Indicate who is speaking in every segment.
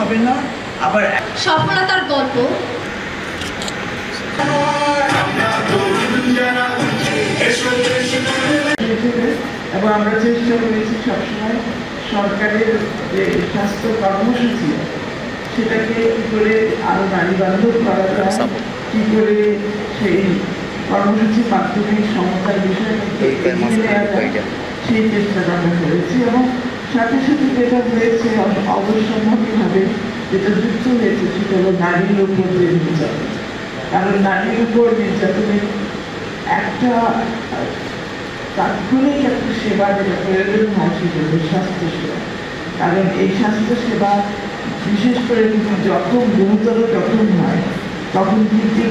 Speaker 1: হবে না। আবার
Speaker 2: সফলতার গল্প
Speaker 1: এবং আমরা চেষ্টা করেছি সবসময় সরকারের যে স্বাস্থ্য কর্মসূচি সেটাকে কি করে আরো নারী বান্ধব করা যায়, কি করে সেই কর্মসূচির মাধ্যমে সমতার বিষয়টাকে এগিয়ে নেওয়া যায় সেই চেষ্টাটা আমরা করেছি। এবং সাথে সাথে যেটা হয়েছে অবশ্যম্ভাবীভাবে যেটা যুক্ত হয়েছে সেটা হলো নারীর উপর যে নির্যাতন। কারণ নারীর উপর নির্যাতনের একটা তাৎক্ষণিক একটা সেবা যেটা প্রয়োজন হয় সেটা হলো স্বাস্থ্যসেবা। কারণ এই স্বাস্থ্যসেবা বিশেষ করে কিন্তু যখন গুরুতর যখন হয় তখন কিন্তু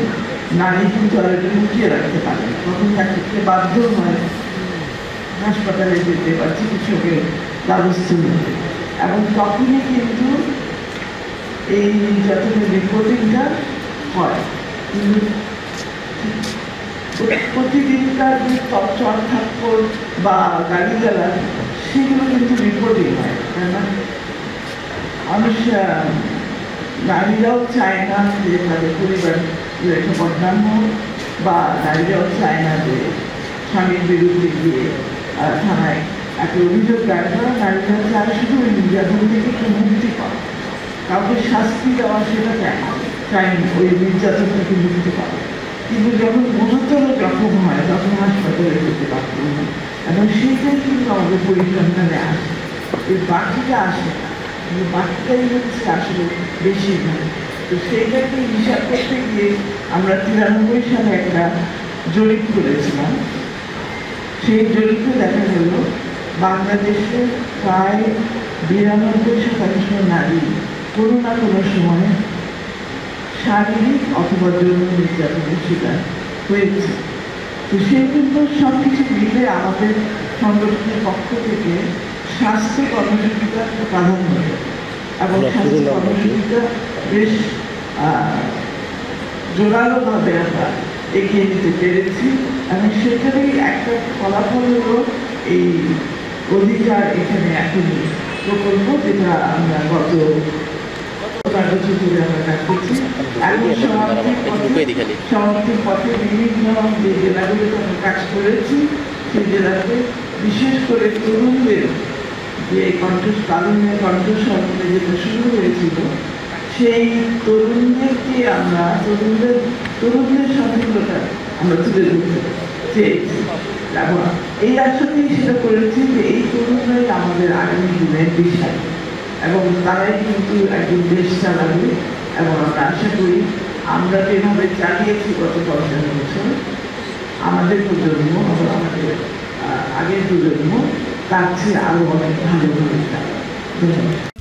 Speaker 1: নারী কিন্তু আর লুকিয়ে রাখতে পারে, তখন তাকে বাধ্য হয় হাসপাতালে যেতে বা চিকিৎসকের দ্বারস্থ হতে। এবং তখনই কিন্তু এই নির্যাতনের রিপোর্টিংটা হয়। কিন্তু প্রতিদিনকার যে চর থাপ্পড় বা গালিগালা সেগুলো কিন্তু রিপোর্টিং হয়। কেননা মানুষ নারীরাও চায় না যে তাদের পরিবার একটা বদনাম হোক, বা নারীরাও চায় না যে স্বামীর বিরুদ্ধে গিয়ে থানায় একটা অভিযোগ দায়ের করা। নারীরা চায় শুধু ওই নির্যাতন থেকে একটু মুক্তি পাওয়া, কাউকে শাস্তি দেওয়া সেটা চায় না, চায় ওই নির্যাতন থেকে মুক্তি পাওয়া। কিন্তু যখন গুরুতর জখম হয় তখন হাসপাতালে যেতে পারত না। এবং সেইটাই কিন্তু আমাদের পরিসংখ্যানে আসে, এই বাকিটা আসে না, কিন্তু বাকিটাই হচ্ছে আসলে বেশি নয়। তো সেইটাকে হিসাব করতে গিয়ে আমরা 93 সালে একটা জরিপ করেছিলাম। সেই জরিপে দেখা গেল বাংলাদেশে প্রায় 92% নারী কোনো না কোনো সময় শারীরিক অথবা যৌন নির্যাতনের শিকার হয়েছে। তো সেই কিন্তু সব কিছু মিলে আমাদের সংগঠনের পক্ষ থেকে স্বাস্থ্য কর্মসূচিটা প্রাধান্য দেয় এবং স্বাস্থ্য কর্মসূচিটা বেশ জোরালোভাবে আমরা এগিয়ে নিতে পেরেছি। এবং সেখানেই একটা ফলাফল হলো এই অধিকার এখানে এখন প্রকল্প, যেটা আমরা গত বছর ধরে আমরা কাটতেছি। এবং সমাপ্তির পথে বিভিন্ন যে জেলাগুলোতে আমরা কাজ করেছি সেই জেলাতে বিশেষ করে তরুণদের যে কারণে কণ্ঠস্বরে যেটা শুরু হয়েছিল সেই তরুণদেরকে আমরা তরুণদের সফলতা আমরা তুলে ধরতে চেয়েছি। এবং এই আসলেই সেটা করেছি যে এই তরুণরাই আমাদের আগামী দিনের বিষয় এবং তারাই কিন্তু একদিন দেশ চালাবে। এবং আমরা আশা করি আমরা যেভাবে চালিয়েছি গত 50 বছর আমাদের প্রজন্ম এবং আমাদের আগের প্রজন্ম তার চেয়ে আরো অনেক ভালোভাবে চালাবে। ধন্যবাদ।